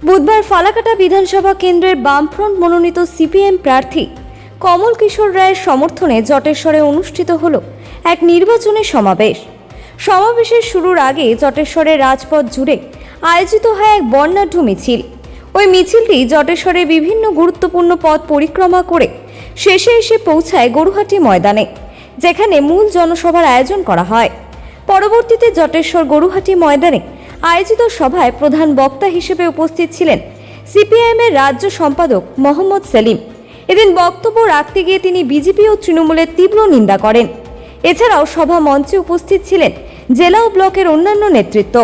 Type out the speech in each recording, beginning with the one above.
বুধবার ফালাকাটা বিধানসভা কেন্দ্রের বামফ্রন্ট মনোনীত সিপিএম প্রার্থী কমল কিশোর রায়ের সমর্থনে জটেশ্বরে অনুষ্ঠিত হল এক নির্বাচনী সমাবেশ। সমাবেশের শুরুর আগে জটেশ্বরের রাজপথ জুড়ে আয়োজিত হয় এক বর্ণাঢ্য মিছিল। ওই মিছিলটি জটেশ্বরের বিভিন্ন গুরুত্বপূর্ণ পথ পরিক্রমা করে শেষে এসে পৌঁছায় গরুহাটি ময়দানে, যেখানে মূল জনসভার আয়োজন করা হয়। পরবর্তীতে জটেশ্বর গরুহাটি ময়দানে আয়োজিত সভায় প্রধান বক্তা হিসেবে উপস্থিত ছিলেন সিপিআইএমের রাজ্য সম্পাদক মোহাম্মদ সেলিম। এদিন বক্তব্য রাখতে গিয়ে তিনি বিজেপি ও তৃণমূলের তীব্র নিন্দা করেন। এছাড়াও সভা মঞ্চে উপস্থিত ছিলেন জেলা ও ব্লকের অন্যান্য নেতৃত্ব।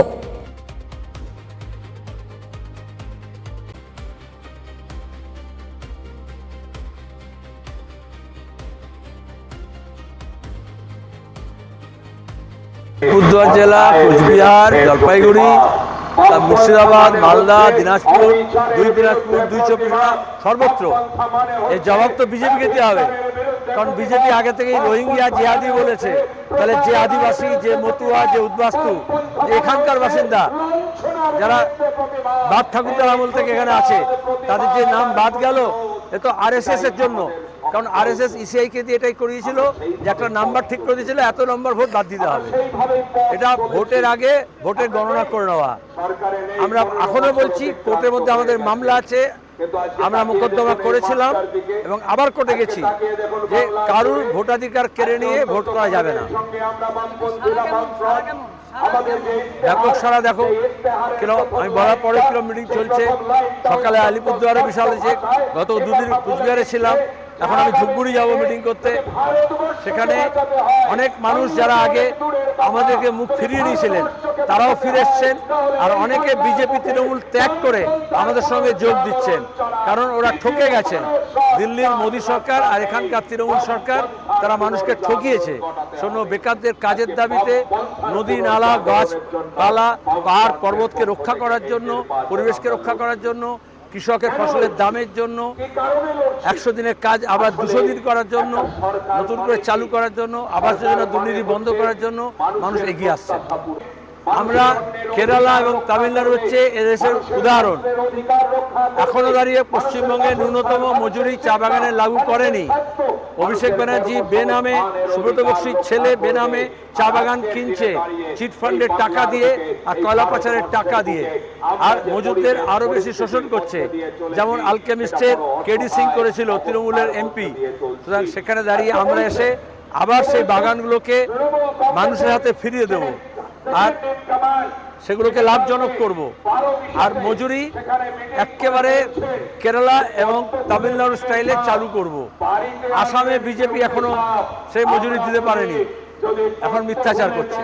আলিপুরদুয়ার জেলা, কোচবিহার, জলপাইগুড়ি, মুর্শিদাবাদ, মালদা, দিনাজপুর, দুই 24 সর্বত্র এই জবাব তো বিজেপিকে দিতে হবে। কারণ বিজেপি আগে থেকেই রোহিঙ্গিয়া জেহাদি বলেছে। তাহলে যে আদিবাসী, যে মতুয়া, যে উদ্বাস্তু, যে এখানকার বাসিন্দা যারা বাদ ঠাকুরদার আমল থেকে এখানে আছে, তাদের যে নাম বাদ গেল, এ তো আরএসএস এর জন্য। কারণ আরএসএস ইসিআইকে দিয়ে এটাই করিয়েছিল যে একটা নাম্বার ঠিক করে দিয়েছিল, এত নম্বর ভোট বাদ দিতে হবে। এটা ভোটের আগে ভোটের গণনা করে নেওয়া। আমরা এখনো বলছি, কোর্টের মধ্যে আমাদের মামলা আছে, আমরা মোকদ্দমা করেছিলাম এবং আবার কোর্টে গেছি যে কারুর ভোটাধিকার কেড়ে নিয়ে ভোট করা যাবে না। ব্যাপক সারা দেখো, কেন আমি বলার পরে কিলো মিটিং চলছে। সকালে আলিপুরদুয়ারে বিশাল হয়েছে, গত দুদিন কুচবিহারে ছিলাম, এখন আমি ধূপগুড়ি যাব মিটিং করতে। সেখানে অনেক মানুষ যারা আগে আমাদেরকে মুখ ফিরিয়ে নিয়েছিলেন, তারাও ফিরে এসছেন। আর অনেকে বিজেপি তৃণমূল ত্যাগ করে আমাদের সঙ্গে যোগ দিচ্ছেন, কারণ ওরা ঠকে গেছেন। দিল্লির মোদী সরকার আর এখানকার তৃণমূল সরকার, তারা মানুষকে ঠকিয়েছে। শোনো, বেকারদের কাজের দাবিতে, নদী নালা, গাছপালা, পাহাড় পর্বতকে রক্ষা করার জন্য, পরিবেশকে রক্ষা করার জন্য, কৃষকের ফসলের দামের জন্য, 100 দিনের কাজ আবার 200 দিন করার জন্য, নতুন করে চালু করার জন্য, আবাস যোজনা দুর্নীতি বন্ধ করার জন্য মানুষ এগিয়ে আসছে। আমরা কেরালা এবং তামিলনাড়ু হচ্ছে এদেশের উদাহরণ। এখনো দাঁড়িয়ে পশ্চিমবঙ্গে ন্যূনতম মজুরি চা বাগানে লাগু করেনি। অভিষেক ব্যানার্জি বেনামে, সুব্রত বক্সির ছেলে বেনামে চা বাগান কিনছে, চিটফান্ডের টাকা দিয়ে আর কয়লা পাচারের টাকা দিয়ে, আর মজুরদের আরো বেশি শোষণ করছে। যেমন আলকেমিস্টের কেডি সিং করেছিল তৃণমূলের এমপি। সুতরাং সেখানে দাঁড়িয়ে আমরা এসে আবার সেই বাগানগুলোকে মানুষের হাতে ফিরিয়ে দেব আর সেগুলোকে লাভজনক করব। আর মজুরি একেবারে কেরালা এবং তামিলনাড়ু স্টাইলে চালু করব। আসামে বিজেপি এখনো সেই মজুরি দিতে পারেনি, এখন মিথ্যাচার করছে।